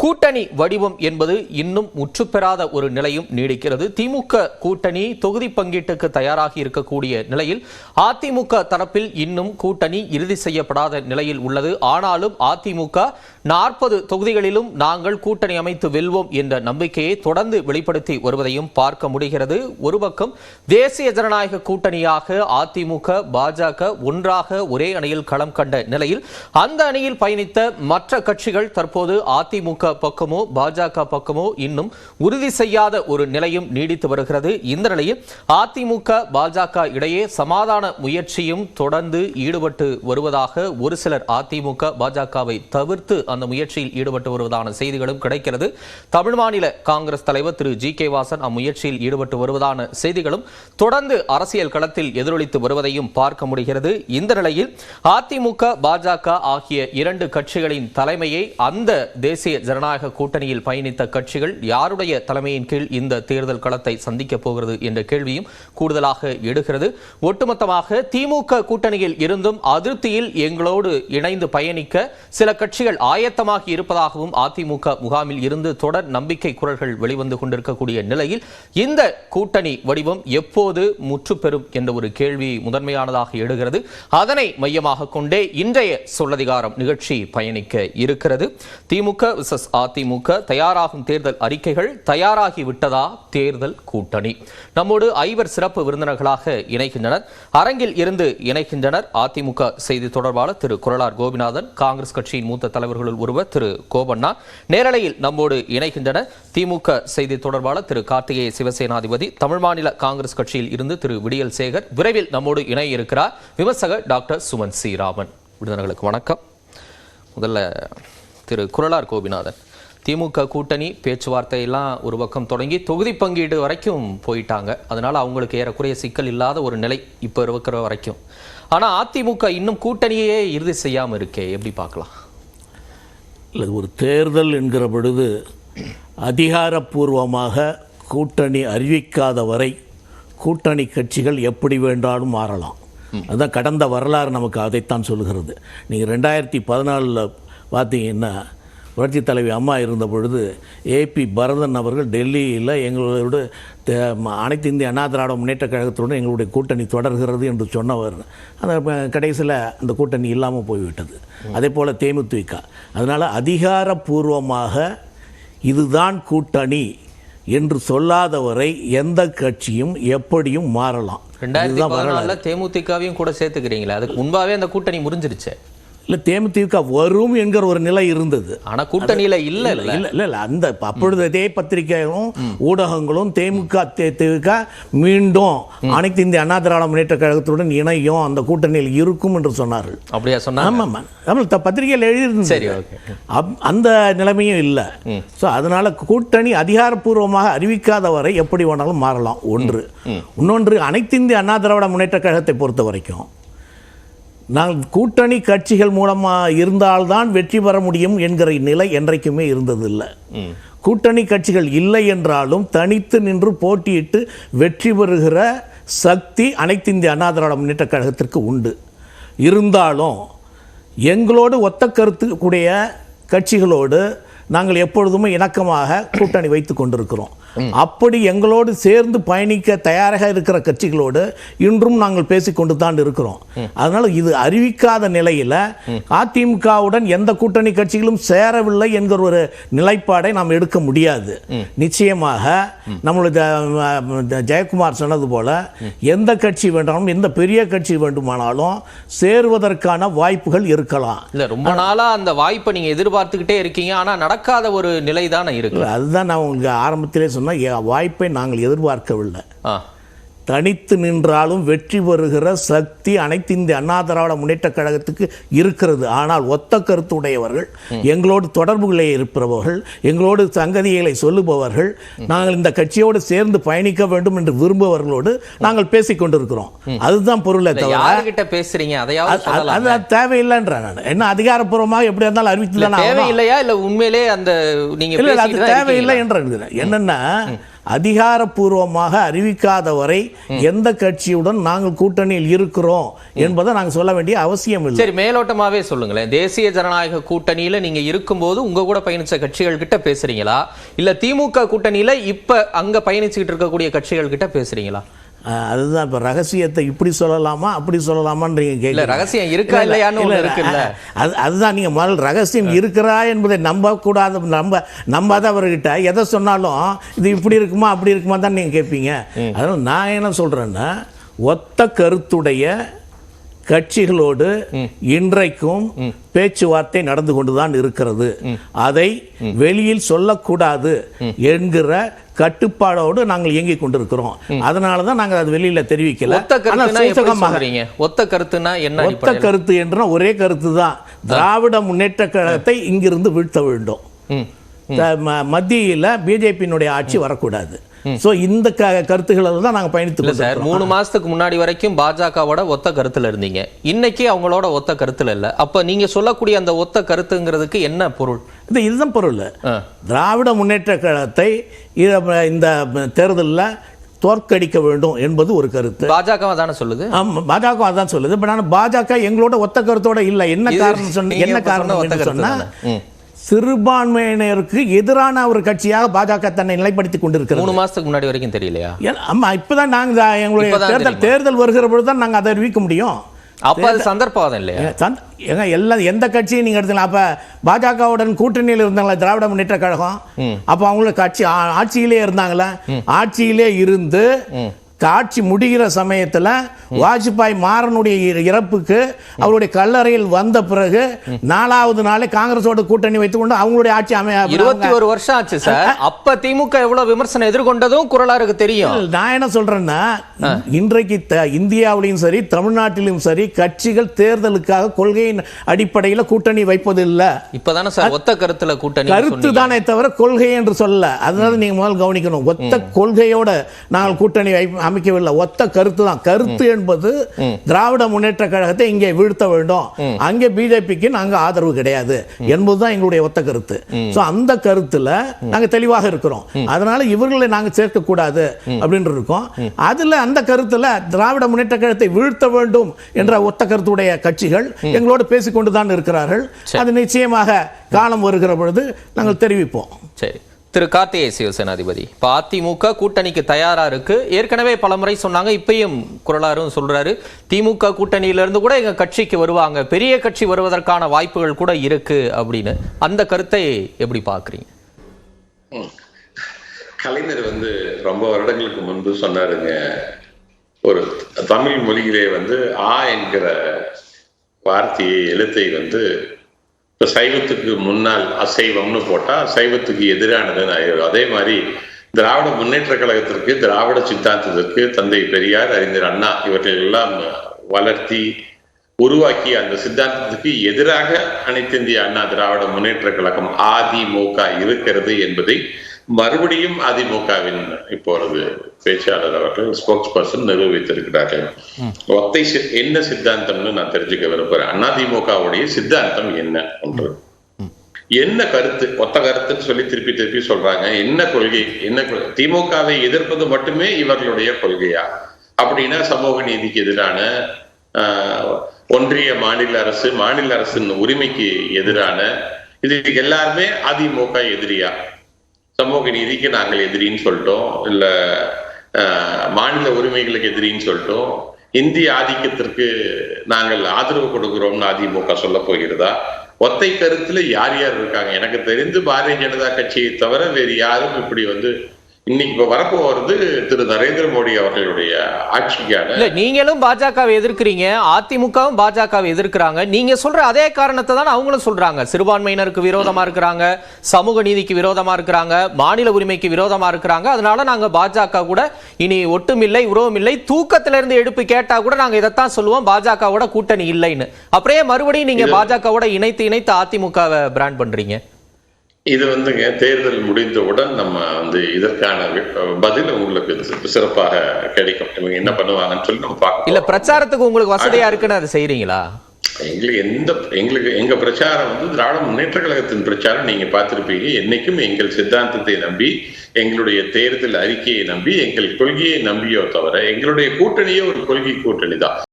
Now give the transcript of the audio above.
கூட்டணி வடிவம் என்பது இன்னும் முற்றுப்பெறாத ஒரு நிலையும் நீடிக்கிறது. திமுக கூட்டணி தொகுதி பங்கீட்டுக்கு தயாராகி இருக்கக்கூடிய நிலையில் அதிமுக தரப்பில் இன்னும் கூட்டணி இறுதி செய்யப்படாத நிலையில் உள்ளது. ஆனாலும் அதிமுக 40 தொகுதிகளிலும் நாங்கள் கூட்டணி அமைத்து வெல்வோம் என்ற நம்பிக்கையை தொடர்ந்து வெளிப்படுத்தி வருவதையும் பார்க்க முடிகிறது. ஒரு பக்கம் தேசிய ஜனநாயக கூட்டணியாக அதிமுக பாஜக ஒன்றாக ஒரே அணியில் களம் கண்ட நிலையில் அந்த அணியில் பயணித்த மற்ற கட்சிகள் தற்போது அதிமுக பக்கமோ பாஜக பக்கமோ இன்னும் உறுதி செய்யாத ஒரு நிலையும் நீடித்து வருகிறது. இந்த நிலையில் அதிமுக பாஜக இடையே சமாதான முயற்சியும் தொடர்ந்து ஈடுபட்டு வருவதாக ஒரு சிலர் அதிமுக பாஜகவை தவிர்த்து அந்த முயற்சியில் ஈடுபட்டு வருவதான செய்திகளும் கிடைக்கிறது. தமிழ் மாநில காங்கிரஸ் தலைவர் திரு ஜி.கே. வாசன் அம்முயற்சியில் ஈடுபட்டு வருவதான செய்திகளும் தொடர்ந்து அரசியல் களத்தில் எதிரொலித்து வருவதையும் பார்க்க முடிகிறது. இந்த நிலையில் அதிமுக பாஜக ஆகிய இரண்டு கட்சிகளின் தலைமையை அந்த தேசிய ஜனநாயக கூட்டணியில் பயணித்த கட்சிகள் யாருடைய தலைமையின் கீழ் இந்த தேர்தல் களத்தை சந்திக்கப் போகிறது என்ற கேள்வியும் கூடுதலாக எடுக்கிறது. ஒட்டுமொத்தமாக திமுக கூட்டணியில் இருந்தும் அதிருப்தியில் எங்களோடு இணைந்து பயணிக்க சில கட்சிகள் ஆயத்தமாகி இருப்பதாகவும் அதிமுக முகாமில் இருந்து தொடர் நம்பிக்கை குரல்கள் வெளிவந்து கொண்டிருக்கக்கூடிய நிலையில் இந்த கூட்டணி வடிவம் எப்போது முற்றுப்பெறும் என்ற ஒரு கேள்வி முதன்மையானதாக எடுகிறது. அதனை மையமாக கொண்டே இன்றைய சொல்லதிகாரம் நிகழ்ச்சி பயணிக்க இருக்கிறது. திமுக விசஸ் அதிமுக தயாராகும் தேர்தல் அறிக்கைகள் தயாராகி விட்டதா தேர்தல் கூட்டணி? நம்மோடு 5 சிறப்பு விருந்தினர்களாக இணைகின்றனர். அரங்கில் இருந்து இணைகின்றனர் அதிமுக செய்தி தொடர்பாளர் திரு குரலார் கோபிநாதன், காங்கிரஸ் கட்சியின் மூத்த தலைவர்களுள் ஒருவர் திரு கோபண்ணா. நேரலையில் நம்மோடு இணைகின்றனர் திமுக செய்தி தொடர்பாளர் திரு கார்த்திகேய சிவசேனாதிபதி, தமிழ் மாநில காங்கிரஸ் கட்சியில் இருந்து திரு விடியல் சேகர், விரைவில் நம்மோடு இணைய இருக்கிறார் விமர்சகர் டாக்டர் சுமன் சி ராமன். விருந்தினர்களுக்கு வணக்கம். முதல்ல திரு குரலார் கோபிநாதன், திமுக கூட்டணி பேச்சுவார்த்தையெல்லாம் ஒரு பக்கம் தொடங்கி தொகுதி பங்கீடு வரைக்கும் போயிட்டாங்க. அதனால அவங்களுக்கு ஏறக்குறைய சிக்கல் இல்லாத ஒரு நிலை இப்போ இருக்கிற வரைக்கும். ஆனால் அதிமுக இன்னும் கூட்டணியே இறுதி செய்யாமல் இருக்கே, எப்படி பார்க்கலாம்? இல்லை, ஒரு தேர்தல் என்கிற பொழுது அதிகாரப்பூர்வமாக கூட்டணி அறிவிக்காத வரை கூட்டணி கட்சிகள் எப்படி வேண்டாலும் மாறலாம். அதுதான் கடந்த வரலாறு நமக்கு அதைத்தான் சொல்லுகிறது. நீங்கள் 2014 பார்த்தீங்கன்னா புரட்சித் தலைவி அம்மா இருந்த பொழுது ஏபி பரதன் அவர்கள் டெல்லியில் எங்களோட அனைத்து இந்திய அண்ணா திராவிட முன்னேற்ற கழகத்துடன் எங்களுடைய கூட்டணி தொடர்கிறது என்று சொன்னவர் அந்த கடைசியில் அந்த கூட்டணி இல்லாமல் போய்விட்டது. அதே போல் தேமுதிக. அதனால் அதிகாரப்பூர்வமாக இதுதான் கூட்டணி என்று சொல்லாதவரை எந்த கட்சியும் எப்படியும் மாறலாம். 2014 தேமுதிகவையும் கூட சேர்த்துக்கிறீங்களா? அதுக்கு முன்பாகவே அந்த கூட்டணி முறிஞ்சிருச்சு. இல்லை, தேமுதிக வரும் என்கிற ஒரு நிலை இருந்தது. ஆனால் கூட்டணியில் இல்லை இல்லை இல்லை இல்லை அந்த அப்பொழுது இதே பத்திரிகைகளும் ஊடகங்களும் தேமுதிக மீண்டும் அனைத்து இந்திய அண்ணா திராவிட முன்னேற்ற கழகத்துடன் இணையும், அந்த கூட்டணியில் இருக்கும் என்று சொன்னார்கள். அப்படியா சொன்னாங்க? ஆமாம் ஆமாம், பத்திரிகையில் எழுதியிருந்தது. அந்த நிலைமையும் இல்லை. ஸோ அதனால கூட்டணி அதிகாரப்பூர்வமாக அறிவிக்காத வரை எப்படி வேணாலும் மாறலாம். ஒன்று. இன்னொன்று, அனைத்து இந்திய அண்ணா திராவிட முன்னேற்ற கழகத்தை பொறுத்த வரைக்கும் நாங்கள் கூட்டணி கட்சிகள் மூலமாக இருந்தால்தான் வெற்றி பெற முடியும் என்கிற நிலை என்றைக்குமே இருந்ததில்லை. கூட்டணி கட்சிகள் இல்லை என்றாலும் தனித்து நின்று போட்டியிட்டு வெற்றி பெறுகிற சக்தி அனைத்து இந்திய அண்ணா திராவிட முன்னேற்ற கழகத்திற்கு உண்டு. இருந்தாலும் எங்களோடு ஒத்த கருத்து கூடிய கட்சிகளோடு நாங்கள் எப்பொழுதுமே இணக்கமாக கூட்டணி வைத்து கொண்டிருக்கிறோம். அப்படி எங்களோடு சேர்ந்து பயணிக்க தயாராக இருக்கிற கட்சிகளோடு இன்றும் நாங்கள் பேசிக்கொண்டு தான் இருக்கிறோம். அதனால் இது அறிவிக்காத நிலையில் அதிமுகவுடன் எந்த கூட்டணி கட்சிகளும் சேரவில்லை என்கிற ஒரு நிலைப்பாடை நாம் எடுக்க முடியாது. நிச்சயமாக நம்மளுடைய ஜெயக்குமார் சொன்னது போல எந்த கட்சி வேண்டாலும் எந்த பெரிய கட்சி வேண்டுமானாலும் சேருவதற்கான வாய்ப்புகள் இருக்கலாம். இல்லை, ரொம்ப நாளாக அந்த வாய்ப்பை நீங்கள் எதிர்பார்த்துக்கிட்டே இருக்கீங்க, ஆனால் நடக்காத ஒரு நிலை தானே இருக்கு. அதுதான் நான் உங்களுக்கு ஆரம்பத்திலே சொன்ன வாய்ப்பை நாங்கள் எதிர்பார்க்கவில்லை. தனித்து நின்றாலும் வெற்றி பெறுகிற சக்தி அனைத்து இந்திய அண்ணா திராவிட முன்னேற்ற கழகத்துக்கு இருக்கிறது. ஆனால் ஒத்த கருத்துடையவர்கள், எங்களோடு தொடர்புகளே இருப்பவர்கள், எங்களோடு சங்கதிகளை சொல்லுபவர்கள், நாங்கள் இந்த கட்சியோடு சேர்ந்து பயணிக்க வேண்டும் என்று விரும்புபவர்களோடு நாங்கள் பேசிக் கொண்டிருக்கிறோம். அதுதான் பொருளை தவிர பேசுறீங்க அது தேவையில்லைன்ற நான் என்ன அதிகாரப்பூர்வமாக எப்படி இருந்தாலும் அறிவித்து தேவையில்லையா? இல்லை உண்மையிலே அந்த நீங்க அது தேவையில்லை என்ற என்னன்னா அதிகாரப்பூர்வமாக அறிவிக்காத வரை எந்த கட்சியுடன் நாங்கள் கூட்டணியில் இருக்கிறோம் என்பதை நாங்கள் சொல்ல வேண்டிய அவசியம் இல்லை. சரி, மேலோட்டமாவே சொல்லுங்களேன். தேசிய ஜனநாயக கூட்டணியில நீங்க இருக்கும்போது உங்க கூட பயணிச்ச கட்சிகள் கிட்ட பேசுறீங்களா, இல்ல திமுக கூட்டணியில இப்ப அங்க பயணிச்சுட்டு இருக்கக்கூடிய கட்சிகள் கிட்ட பேசுறீங்களா? அதுதான் இப்ப ரகசியத்தை இப்படி சொல்லலாமா அப்படி சொல்லலாமான்னு இல்ல, ரகசியம் இருக்கா இல்லையான்னு ஒண்ணு இருக்குல்ல. அதுதான் நீங்க முதல் ரகசியம் இருக்கிறா என்பதை நம்பக்கூடாது, நம்பாத அவர்கிட்ட எதை சொன்னாலும் இது இப்படி இருக்குமா அப்படி இருக்குமா தான் நீங்க கேட்பீங்க. அதனால நான் என்ன சொல்றேன்னா, ஒத்த கருத்துடைய கட்சிகளோடு இன்றைக்கும் பேச்சுவார்த்தை நடந்து கொண்டுதான் இருக்கிறது. அதை வெளியில் சொல்லக்கூடாது என்கிற கட்டுப்பாடோடு நாங்கள் இயங்கிக் கொண்டிருக்கிறோம். அதனாலதான் நாங்கள் அது வெளியில தெரிவிக்கல. ஒத்த கருத்துனா என்ன? ஒத்த கருத்து என்ற ஒரே கருத்து தான், திராவிட முன்னேற்ற கழகத்தை இங்கிருந்து வீழ்த்த வேண்டும், மத்தியில பிஜேபியினுடைய ஆட்சி வரக்கூடாது. சோ இந்த கருத்துக்களை தான் நாங்க பயணித்து சார். 3 மாசத்துக்கு முன்னாடி வரைக்கும் பாஜகவோட ஒத்த கருத்துல இருந்தீங்க, இன்னைக்கு அவங்களோட ஒத்த கருத்துல இல்ல. அப்ப நீங்க சொல்லக்கூடிய அந்த ஒத்த கருத்துங்கிறதுக்கு என்ன பொருள்? இதுதான் பொருள். திராவிட முன்னேற்ற கழகத்தை இந்த தேர்தலில் தோற்கடிக்க வேண்டும் என்பது ஒரு கருத்து. பாஜக தானே சொல்லுது. பாஜக அதான் சொல்லுது. பட் ஆனால் பாஜக எங்களோட ஒத்த கருத்தோட இல்லை. என்ன காரணம் சொன்னா, சிறுபான்மையினருக்கு எதிரான ஒரு கட்சியாக பாஜக தன்னை நிலைப்படுத்திக் கொண்டிருக்கிறது. 3 மாசத்துக்கு முன்னாடி வரைக்கும் தெரியலையா? ஆமா, இப்பதான் நாங்க எங்களுடைய தேர்தல் வருகிற பொழுதுதான் நாங்க அதை அறிவிக்க முடியும். அப்ப அது சந்தர்ப்பவாதம் இல்லையா? எல்லாம் எந்த கட்சியும் நீங்க எடுத்துக்கலாம். அப்ப பாஜகவுடன் கூட்டணியில் இருந்தாங்களா திராவிட முன்னேற்ற கழகம்? அப்ப அவங்களுக்கு கட்சி ஆட்சியிலே இருந்தாங்களா? ஆட்சியிலே இருந்து காட்சி முடிகிற சமயத்தில் வாஜ்பாய் மாறனுடைய இறப்புக்கு அவருடைய கல்லறையில் வந்த பிறகு 4வது நாளே காங்கிரஸோட கூட்டணி வைத்துக் கொண்டு அவங்களுடைய ஆட்சி 21 வருஷம் ஆச்சு சார். அப்ப திமுக எவ்வளவு விமர்சனம் எதிர்கொண்டதும் குரலாருக்கு தெரியும். நான் என்ன சொல்றேன்னா, இன்றைக்கு இந்தியாவிலும் சரி தமிழ்நாட்டிலும் சரி கட்சிகள் தேர்தலுக்காக கொள்கையின் அடிப்படையில் கூட்டணி வைப்பது இல்லை. இப்பதானே சார் ஒத்த கருத்துல கூட்டணி கருத்து தானே தவிர கொள்கை என்று சொல்லல. அதனால நீங்க முதல் கவனிக்கணும். ஒத்த கொள்கையோட நாங்கள் கூட்டணி அமைக்கவில்லை, ஒத்த கருத்து தான். கருத்து என்பது திராவிட முன்னேற்ற கழகத்தை இங்கே வீழ்த்த வேண்டும், அங்கே பிஜேபிக்கு நாங்க ஆதரவு கிடையாது என்பதுதான் எங்களுடைய ஒத்த கருத்து. அந்த கருத்துல நாங்க தெளிவாக இருக்கிறோம். அதனால இவர்களை நாங்க சேர்க்க கூடாது அப்படின்னு இருக்கோம். அதுல அந்த கருத்துல திராவிட முன்னேற்ற கழகத்தை வீழ்த்த வேண்டும் என்ற ஒத்த கருத்துடைய கட்சிகள் எங்களோடு பேசிக்கொண்டுதான் இருக்கிறார்கள். அது நிச்சயமாக காலம் வருகிற பொழுது நாங்கள் தெரிவிப்போம். சரி, திரு கார்த்திகேய சிவசேனாதிபதி, அதிமுக கூட்டணிக்கு தயாரா இருக்கு. ஏற்கனவே பலமுறை சொன்னாங்க, இப்பயும் குரலாரும் சொல்றாரு, திமுக கூட்டணியிலிருந்து கூட எங்க கட்சிக்கு வருவாங்க, பெரிய கட்சி வருவதற்கான வாய்ப்புகள் கூட இருக்கு அப்படின்னு. அந்த கருத்தை எப்படி பாக்குறீங்க? கலைஞர் ரொம்ப வருடங்களுக்கு முன்பு சொன்னாருங்க, ஒரு தமிழ் மொழியிலே ஆ என்கிற வார்த்தையை எழுத்தை இப்போ சைவத்துக்கு முன்னால் அசைவம்னு போட்டால் சைவத்துக்கு எதிரானதுன்னு ஆயிடும். அதே மாதிரி திராவிட முன்னேற்ற கழகத்திற்கு, திராவிட சித்தாந்தத்திற்கு தந்தை பெரியார், அறிஞர் அண்ணா இவற்றை எல்லாம் வளர்த்தி உருவாக்கி அந்த சித்தாந்தத்துக்கு எதிராக அனைத்து இந்திய அண்ணா திராவிட முன்னேற்ற கழகம் அதிமுக இருக்கிறது என்பதை மறுபடியும் அதிமுகவின் இப்பொழுது பேச்சாளர் அவர்கள் ஸ்போக்ஸ் பர்சன் நிரூபித்திருக்கிறார்கள். ஒத்தை என்ன சித்தாந்தம்னு நான் தெரிஞ்சுக்க விரும்புறேன். அதிமுகவுடைய சித்தாந்தம் என்ன ஒன்று, என்ன கருத்து, ஒத்த கருத்துன்னு சொல்லி திருப்பி திருப்பி சொல்றாங்க. என்ன கொள்கை, என்ன திமுகவை எதிர்ப்பது மட்டுமே இவர்களுடைய கொள்கையா? அப்படின்னா சமூக நீதிக்கு எதிரான, ஒன்றிய மாநில அரசின் உரிமைக்கு எதிரான, இது எல்லாருமே அதிமுக எதிரியா? சமூக நீதிக்கு நாங்கள் எதிரின்னு சொல்லிட்டோம், இல்ல மாநில உரிமைகளுக்கு எதிரின்னு சொல்லிட்டோம், இந்திய ஆதிக்கத்திற்கு நாங்கள் ஆதரவு கொடுக்கிறோம்னு அதிமுக சொல்ல போகிறதா? ஒத்தை கருத்துல யார் யார் இருக்காங்க? எனக்கு தெரிந்து பாரதிய ஜனதா கட்சியை தவிர வேறு யாரும் இப்படி இன்னைக்கு இப்ப வரப்போறது திரு நரேந்திர மோடி அவர்களுடைய ஆட்சிக்கான. இல்ல, நீங்களும் பாஜகவை எதிர்க்கிறீங்க, அதிமுகவும் பாஜகவை எதிர்க்கிறாங்க. நீங்க சொல்ற அதே காரணத்தை தான் அவங்களும் சொல்றாங்க. சிறுபான்மையினருக்கு விரோதமா இருக்கிறாங்க, சமூக நீதிக்கு விரோதமா இருக்கிறாங்க, மாநில உரிமைக்கு விரோதமா இருக்கிறாங்க. அதனால நாங்க பாஜக கூட இனி ஒட்டுமில்லை, உறவுமில்லை, தூக்கத்திலிருந்து எழுப்பி கேட்டா கூட நாங்க இதைத்தான் சொல்லுவோம், பாஜகவோட கூட்டணி இல்லைன்னு. அப்படியே மறுபடியும் நீங்க பாஜகவோட இணைத்து அதிமுகவை பிராண்ட் பண்றீங்க. இது தேர்தல் முடிந்தவுடன் நம்ம இதற்கான பதில் உங்களுக்கு சிறப்பாக கிடைக்கும். இவங்க என்ன பண்ணுவாங்கன்னு சொல்லி நம்ம பார்க்கலாம். இல்ல, பிரச்சாரத்துக்கு உங்களுக்கு வசதியா இருக்குன்னு அதை செய்யறீங்களா? எங்களுக்கு எங்க பிரச்சாரம் வந்து திராவிட முன்னேற்ற கழகத்தின் பிரச்சாரம் நீங்க பார்த்திருப்பீங்க. என்னைக்கும் எங்கள் சித்தாந்தத்தை நம்பி, எங்களுடைய தேர்தல் அறிக்கையை நம்பி, எங்கள் கொள்கையை நம்பியோ தவிர, எங்களுடைய கூட்டணியே ஒரு கொள்கை கூட்டணி தான்.